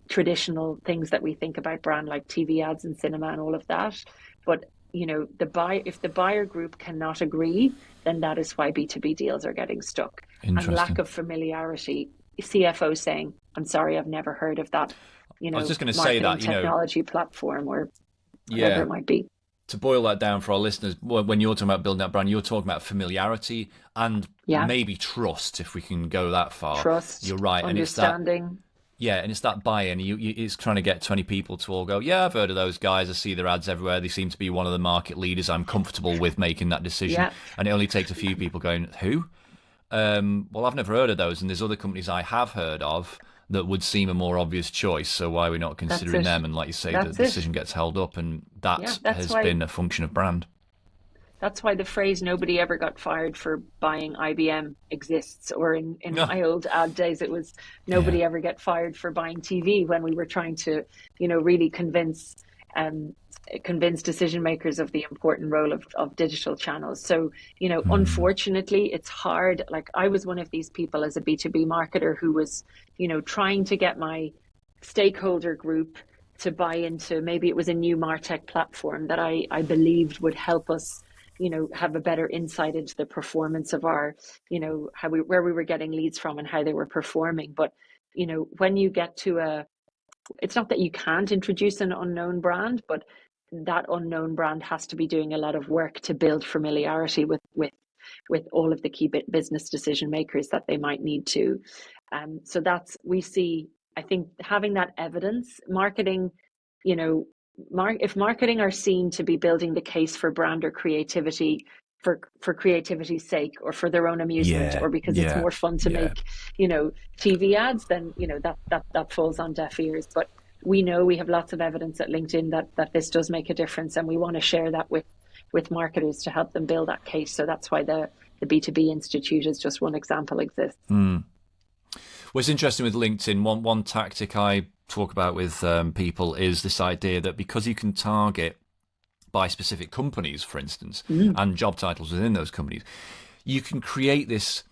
traditional things that we think about brand, like TV ads and cinema and all of that. But if the buyer group cannot agree, then that is why B2B deals are getting stuck. And lack Interesting. of familiarity. CFO saying, "I'm sorry, I've never heard of that, I was just going to say marketing that, technology platform," or whatever yeah, it might be. to boil that down for our listeners, when you're talking about building that brand, you're talking about familiarity and Yeah. maybe trust, if we can go that far. Trust, You're right. And it's that, understanding. yeah, and it's that buy-in. It's trying to get 20 people to all go, yeah, I've heard of those guys. I see their ads everywhere. They seem to be one of the market leaders. I'm comfortable with making that decision. Yeah. And it only takes a few people going, who? Well, I've never heard of those. And there's other companies I have heard of that would seem a more obvious choice. So why are we not considering them? And like you say, the decision gets held up. And that has been a function of brand. That's why the phrase "nobody ever got fired for buying IBM" exists. Or in my old ad days, it was "nobody ever get fired for buying TV," when we were trying to, really convince decision makers of the important role of digital channels. So, unfortunately, it's hard. Like, I was one of these people as a B2B marketer who was, trying to get my stakeholder group to buy into, maybe it was a new MarTech platform that I believed would help us, have a better insight into the performance of our, where we were getting leads from and how they were performing. But, when you get to it's not that you can't introduce an unknown brand, but that unknown brand has to be doing a lot of work to build familiarity with all of the key business decision makers that they might need to. So we see, I think, having that evidence, marketing, if marketing are seen to be building the case for brand or creativity for creativity's sake, or for their own amusement, or because it's more fun to make, TV ads, then, that falls on deaf ears. But we know we have lots of evidence at LinkedIn that this does make a difference, and we want to share that with marketers to help them build that case. So that's why the B2B Institute is just one example exists. What's interesting with LinkedIn, one tactic I talk about with people is this idea that because you can target by specific companies, for instance, and job titles within those companies, you can create this,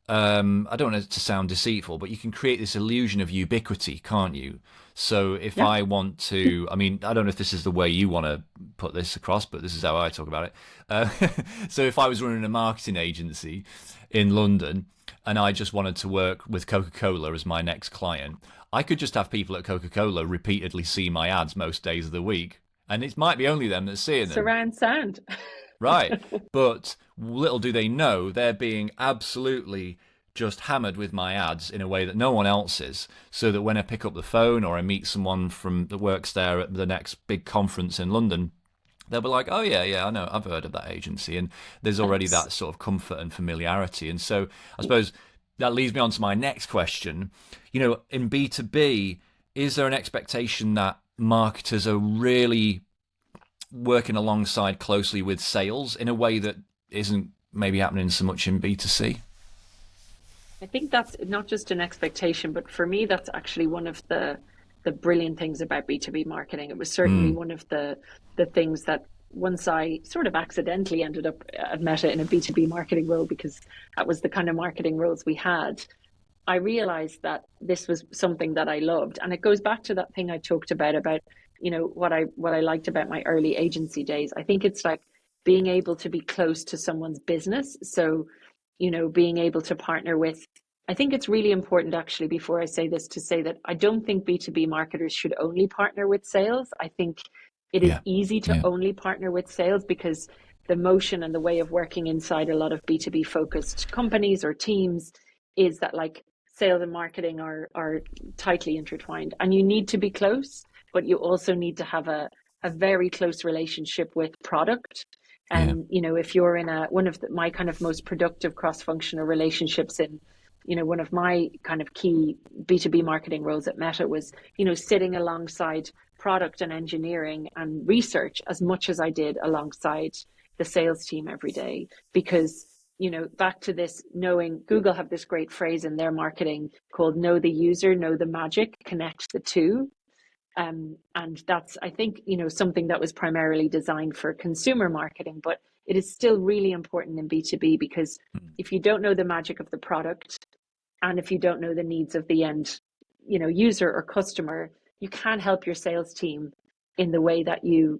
I don't want it to sound deceitful, but you can create this illusion of ubiquity, can't you? So if I want to, I don't know if this is the way you want to put this across, but this is how I talk about it. So if I was running a marketing agency in London and I just wanted to work with Coca-Cola as my next client, I could just have people at Coca-Cola repeatedly see my ads most days of the week. And it might be only them that's seeing them. Surround sound. Right. But little do they know, they're being absolutely just hammered with my ads in a way that no one else is. So that when I pick up the phone or I meet someone from that works there at the next big conference in London, they'll be like, oh, yeah, I know, I've heard of that agency. And there's already that sort of comfort and familiarity. And so I suppose that leads me on to my next question. In B2B, is there an expectation that marketers are really working alongside closely with sales in a way that isn't maybe happening so much in B2C? I think that's not just an expectation, but for me, that's actually one of the brilliant things about B2B marketing. It was certainly one of the things that, once I sort of accidentally ended up at Meta in a B2B marketing role, because that was the kind of marketing roles we had, I realized that this was something that I loved. And it goes back to that thing I talked about, what I liked about my early agency days. I think it's like being able to be close to someone's business. So, being able to partner with, I think it's really important, actually, before I say this, to say that I don't think B2B marketers should only partner with sales. I think it is easy to only partner with sales, because the motion and the way of working inside a lot of B2B focused companies or teams is that, like, sales and marketing are tightly intertwined, and you need to be close, but you also need to have a very close relationship with product, Yeah. If you're in one of my kind of most productive cross-functional relationships in, one of my kind of key B2B marketing roles at Meta was, sitting alongside product and engineering and research as much as I did alongside the sales team every day. Because, back to this, knowing Google have this great phrase in their marketing called know the user, know the magic, connect the two. And that's, I think, something that was primarily designed for consumer marketing, but it is still really important in B2B, because if you don't know the magic of the product, and if you don't know the needs of the end, user or customer, you can't help your sales team in the way that you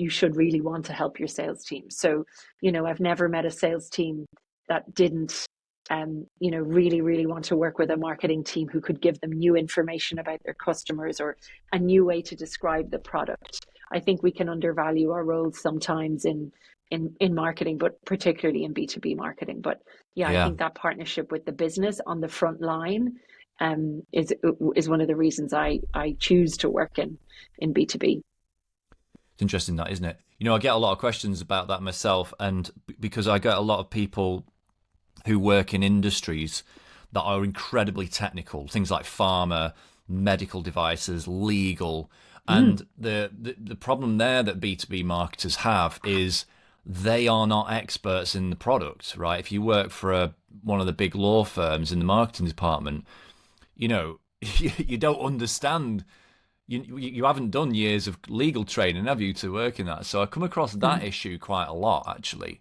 should really want to help your sales team. So, I've never met a sales team that didn't really, really want to work with a marketing team who could give them new information about their customers or a new way to describe the product. I think we can undervalue our roles sometimes in marketing, but particularly in B2B marketing. But yeah, I Yeah. think that partnership with the business on the front line is one of the reasons I choose to work in B2B. It's interesting, that, isn't it? I get a lot of questions about that myself, and because I get a lot of people who work in industries that are incredibly technical, things like pharma, medical devices, legal. And the problem there that B2B marketers have is they are not experts in the product, right? If you work for one of the big law firms in the marketing department, you don't understand. You haven't done years of legal training, have you, to work in that? So I come across that issue quite a lot, actually.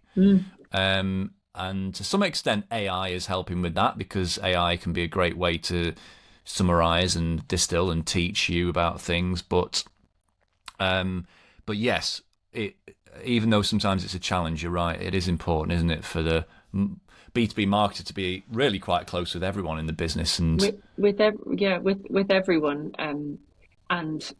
And to some extent, AI is helping with that, because AI can be a great way to summarize and distill and teach you about things. But yes, even though sometimes it's a challenge, you're right, it is important, isn't it, for the B2B marketer to be really quite close with everyone in the business and with everyone, and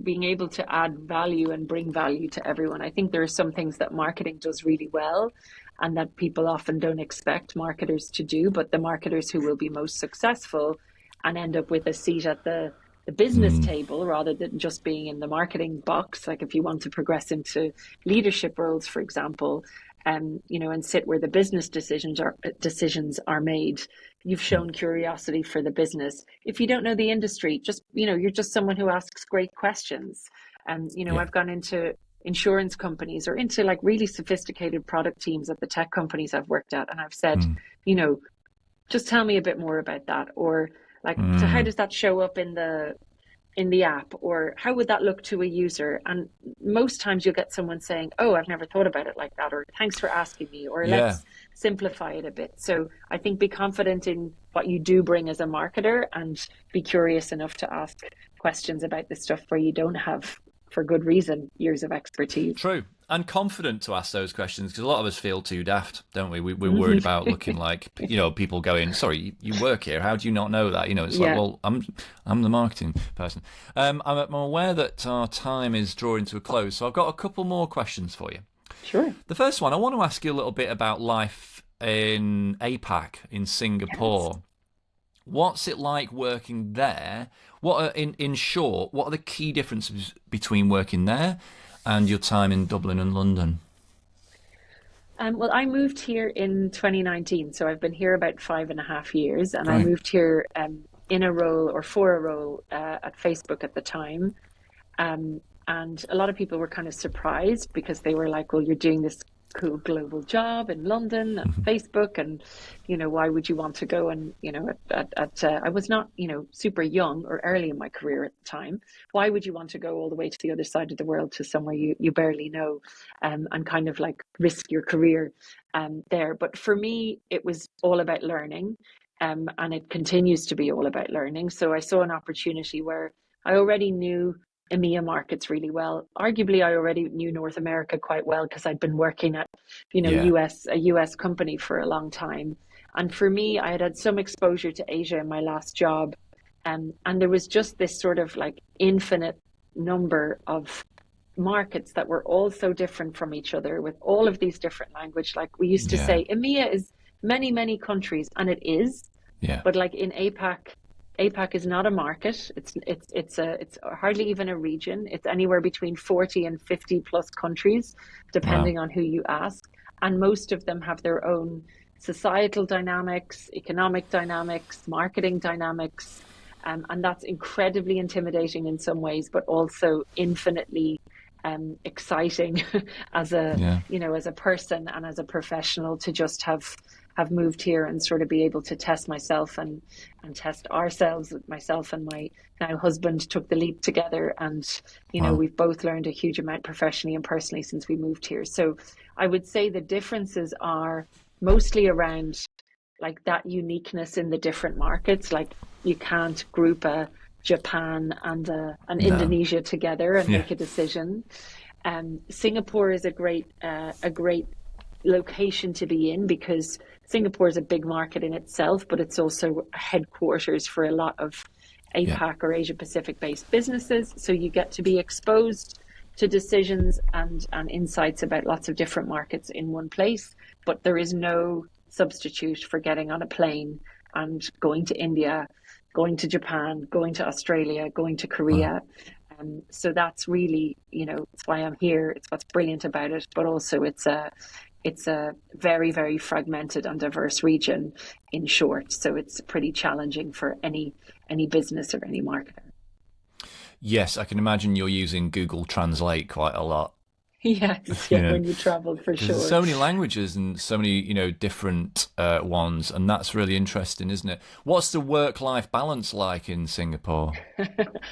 being able to add value and bring value to everyone. I think there are some things that marketing does really well and that people often don't expect marketers to do, but the marketers who will be most successful and end up with a seat at the business table rather than just being in the marketing box, like if you want to progress into leadership roles, for example, and sit where the business decisions are made, you've shown curiosity for the business. If you don't know the industry, just you're just someone who asks great questions. And I've gone into insurance companies or into like really sophisticated product teams at the tech companies I've worked at, and I've said, just tell me a bit more about that, or like, so how does that show up in the app, or how would that look to a user? And most times you'll get someone saying, oh, I've never thought about it like that, or thanks for asking me, or let's simplify it a bit. So I think be confident in what you do bring as a marketer, and be curious enough to ask questions about the stuff where you don't have, for good reason, years of expertise. True. And confident to ask those questions, because a lot of us feel too daft, don't we? We're worried about looking like, people going, sorry, you work here, how do you not know that? It's like, well, I'm the marketing person. I'm aware that our time is drawing to a close, so I've got a couple more questions for you. Sure. The first one, I want to ask you a little bit about life in APAC, in Singapore. Yes. What's it like working there? In short, what are the key differences between working there and your time in Dublin and London? Well, I moved here in 2019, so I've been here about 5.5 years, and Right. I moved here in a role, or for a role, at Facebook at the time. And a lot of people were kind of surprised, because they were like, well, you're doing this cool global job in London at Facebook, and why would you want to go? And I was not super young or early in my career at the time. Why would you want to go all the way to the other side of the world, to somewhere you barely know, and kind of like risk your career there? But for me, it was all about learning, and it continues to be all about learning. So I saw an opportunity where I already knew EMEA markets really well. Arguably, I already knew North America quite well, because I'd been working at, a US company for a long time. And for me, I had some exposure to Asia in my last job. And there was just this sort of like infinite number of markets that were all so different from each other, with all of these different language. Like we used to say, EMEA is many, many countries, and it is. Yeah. But like in APAC, APAC is not a market. It's hardly even a region. It's anywhere between 40 and 50 plus countries, Wow. depending on who you ask. And most of them have their own societal dynamics, economic dynamics, marketing dynamics. And that's incredibly intimidating in some ways, but also infinitely exciting as a, Yeah. as a person and as a professional to just have moved here and sort of be able to test myself and test ourselves. Myself and my now husband took the leap together, and Wow. we've both learned a huge amount professionally and personally since we moved here. So I would say the differences are mostly around like that uniqueness in the different markets. Like you can't group a Japan and an No. Indonesia together and Yeah. make a decision. Singapore is a great location to be in because Singapore is a big market in itself, but it's also a headquarters for a lot of Yeah. APAC or Asia Pacific based businesses. So you get to be exposed to decisions and insights about lots of different markets in one place. But there is no substitute for getting on a plane and going to India, going to Japan, going to Australia, going to Wow. Korea. So that's really, it's why I'm here. It's what's brilliant about it, but also it's a very, very fragmented and diverse region in short. So it's pretty challenging for any business or any marketer. Yes, I can imagine you're using Google Translate quite a lot. Yes, You yeah, know, when you travel for because there's sure. so many languages and so many different ones, and that's really interesting, isn't it? What's the work-life balance like in Singapore?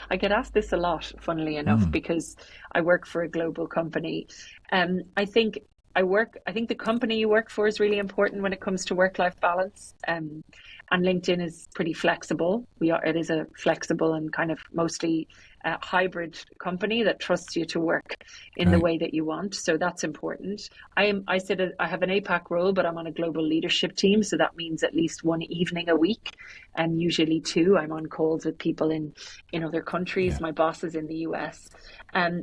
I get asked this a lot, funnily enough, Mm. because I work for a global company. I think I think the company you work for is really important when it comes to work-life balance. And LinkedIn is pretty flexible. It is a flexible and kind of mostly hybrid company that trusts you to work in the Great. way that you want. So that's important. I said I have an APAC role, but I'm on a global leadership team. So that means at least one evening a week, and usually two. I'm on calls with people in other countries. Yeah. My boss is in the US.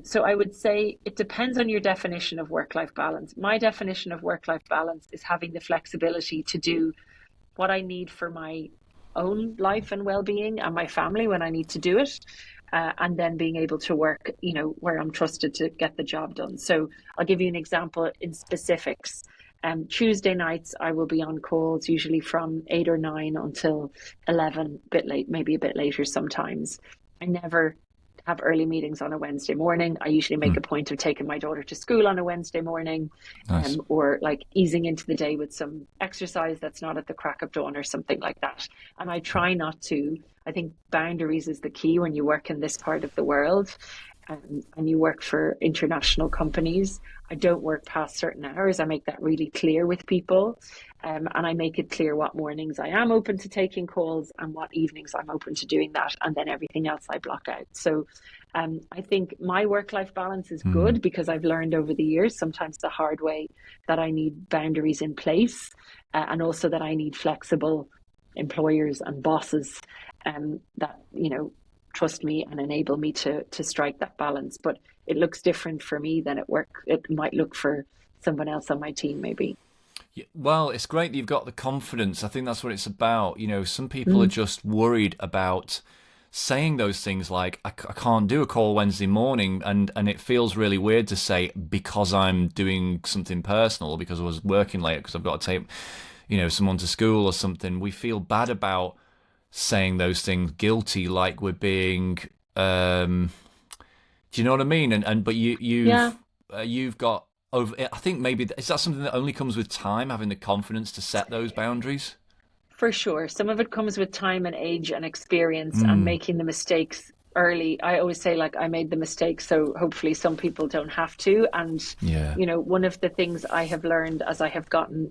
So I would say it depends on your definition of work-life balance. My definition of work-life balance is having the flexibility to do what I need for my own life and well-being and my family when I need to do it. And then being able to work, where I'm trusted to get the job done. So I'll give you an example in specifics. Tuesday nights, I will be on calls usually from 8 or 9 until 11, a bit late, maybe a bit later sometimes. I never have early meetings on a Wednesday morning. I usually make Mm. a point of taking my daughter to school on a Wednesday morning, Nice. or like easing into the day with some exercise that's not at the crack of dawn or something like that. And I try not to. I think boundaries is the key when you work in this part of the world, and you work for international companies. I don't work past certain hours. I make that really clear with people. And I make it clear what mornings I am open to taking calls and what evenings I'm open to doing that. And then everything else I block out. So I think my work life balance is Mm. good because I've learned over the years, sometimes the hard way, that I need boundaries in place, and also that I need flexible employers and bosses that, trust me and enable me to strike that balance. But it looks different for me than at work. It might look for someone else on my team, maybe. Yeah, well, it's great that you've got the confidence. I think that's what it's about. Some people are Mm. just worried about saying those things like, I can't do a call Wednesday morning, and it feels really weird to say because I'm doing something personal or because I was working late because I've got to take, someone to school or something. We feel bad about saying those things, guilty, like we're being, do you know what I mean? And but Yeah, you've got over. I think maybe is that something that only comes with time, having the confidence to set those boundaries. for sure. Some of it comes with time and age and experience and Mm. making the mistakes early. I always say, like, I made the mistake, so hopefully some people don't have to. And, Yeah. one of the things I have learned as I have gotten,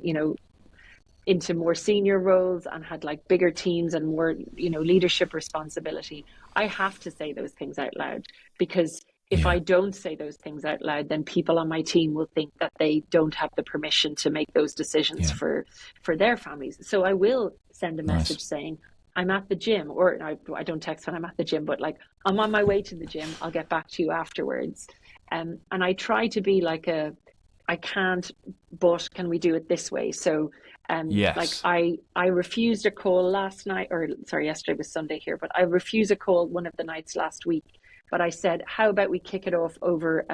into more senior roles and had like bigger teams and more, leadership responsibility, I have to say those things out loud because if I Yeah. don't say those things out loud, then people on my team will think that they don't have the permission to make those decisions Yeah. for their families. So I will send a Nice. message saying, I'm at the gym, or I don't text when I'm at the gym, but like I'm on my way to the gym. I'll get back to you afterwards. And I try to be like I can't, but can we do it this way? So Like Yes. I refused a call last night, or sorry, yesterday was Sunday here, but I refused a call one of the nights last week. But I said, how about we kick it off over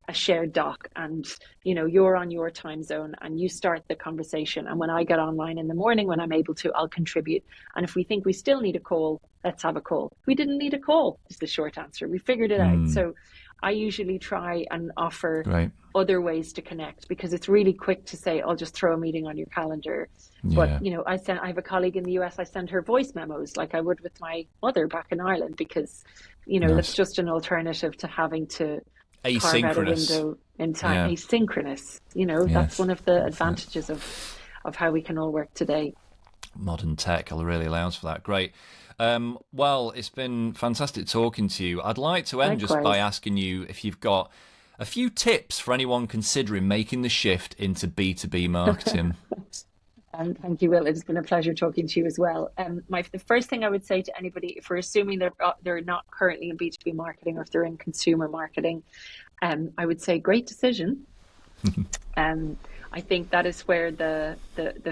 a shared doc, and you're on your time zone and you start the conversation, and when I get online in the morning when I'm able to, I'll contribute, and if we think we still need a call, let's have a call. We didn't need a call is the short answer. We figured it out. So I usually try and offer Great. other ways to connect, because it's really quick to say, I'll just throw a meeting on your calendar. But Yeah. I have a colleague in the US, I send her voice memos like I would with my mother back in Ireland, because that's Nice. just an alternative to having to carve out a Asynchronous. window in time. Yeah. Asynchronous, that's Yes. one of the That's it. advantages of how we can all work today. Modern tech really allows for that. Great. Well, it's been fantastic talking to you. I'd like to end just by Likewise. asking you if you've got a few tips for anyone considering making the shift into B2B marketing. And thank you, Will. It's been a pleasure talking to you as well. The first thing I would say to anybody, if we're assuming they're not currently in B2B marketing, or if they're in consumer marketing, I would say great decision. I think that is where the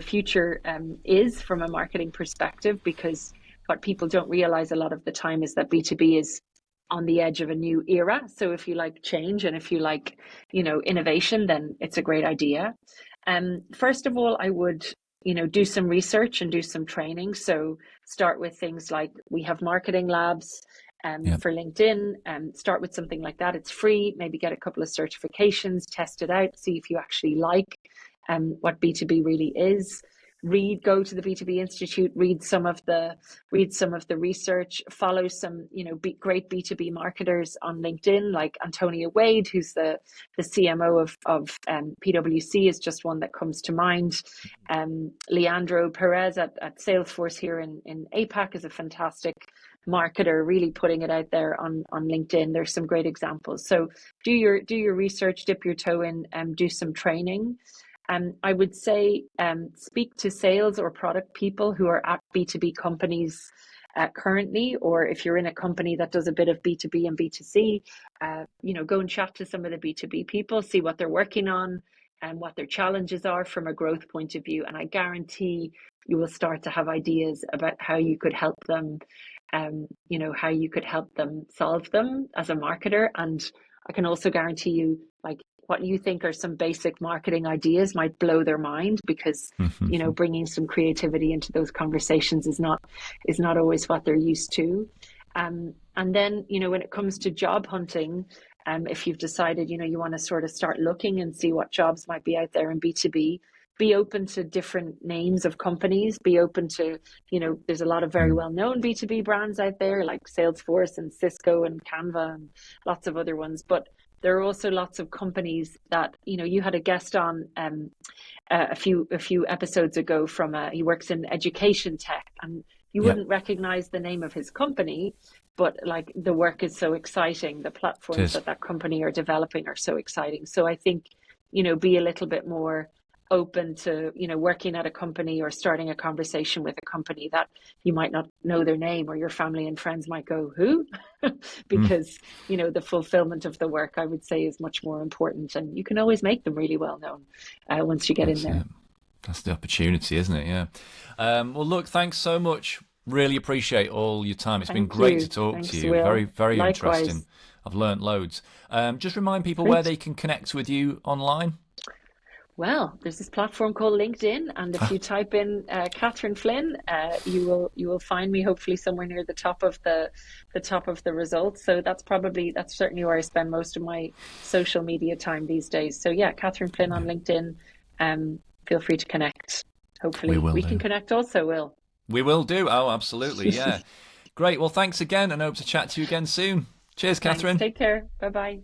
future is from a marketing perspective, because what people don't realize a lot of the time is that B2B is on the edge of a new era. So if you like change and if you like, innovation, then it's a great idea. First of all, I would, do some research and do some training. So start with things like, we have marketing labs Yeah. for LinkedIn. Start with something like that. It's free. Maybe get a couple of certifications, test it out, see if you actually like what B2B really is. Go to the B2B Institute, read some of the research, follow some, great B2B marketers on LinkedIn, like Antonia Wade, who's the CMO of PwC, is just one that comes to mind. Leandro Perez at Salesforce here in APAC is a fantastic marketer, really putting it out there on LinkedIn. There's some great examples. So do your research, dip your toe in, and do some training. I would say speak to sales or product people who are at B2B companies currently, or if you're in a company that does a bit of B2B and B2C, go and chat to some of the B2B people, see what they're working on and what their challenges are from a growth point of view. And I guarantee you will start to have ideas about how you could help them, how you could help them solve them as a marketer. And I can also guarantee you, like, what you think are some basic marketing ideas might blow their mind, because bringing some creativity into those conversations is not always what they're used to. And then when it comes to job hunting, if you've decided you want to sort of start looking and see what jobs might be out there in B2B, be open to different names of companies. Be open to, there's a lot of very well-known B2B brands out there like Salesforce and Cisco and Canva and lots of other ones. But there are also lots of companies that, you had a guest on a few episodes ago from, he works in education tech, and you wouldn't recognize the name of his company, but like the work is so exciting. The platforms that company are developing are so exciting. So I think, be a little bit more open to, working at a company or starting a conversation with a company that you might not know their name, or your family and friends might go, who? Because, the fulfillment of the work, I would say, is much more important, and you can always make them really well known once you get in there. That's the opportunity, isn't it? Yeah. Well, look, thanks so much. Really appreciate all your time. It's been great to talk to you. Will. Very, very Likewise. interesting. I've learnt loads. Just remind people Great. where they can connect with you online. Well, there's this platform called LinkedIn, and if you type in Catherine Flynn, you will find me hopefully somewhere near the top of the results. So that's certainly where I spend most of my social media time these days. So yeah, Catherine Flynn on LinkedIn. Feel free to connect. Hopefully we can connect also, Will. We will do. Oh, absolutely. Yeah. Great. Well, thanks again, and hope to chat to you again soon. Cheers, Catherine. Thanks. Take care. Bye-bye.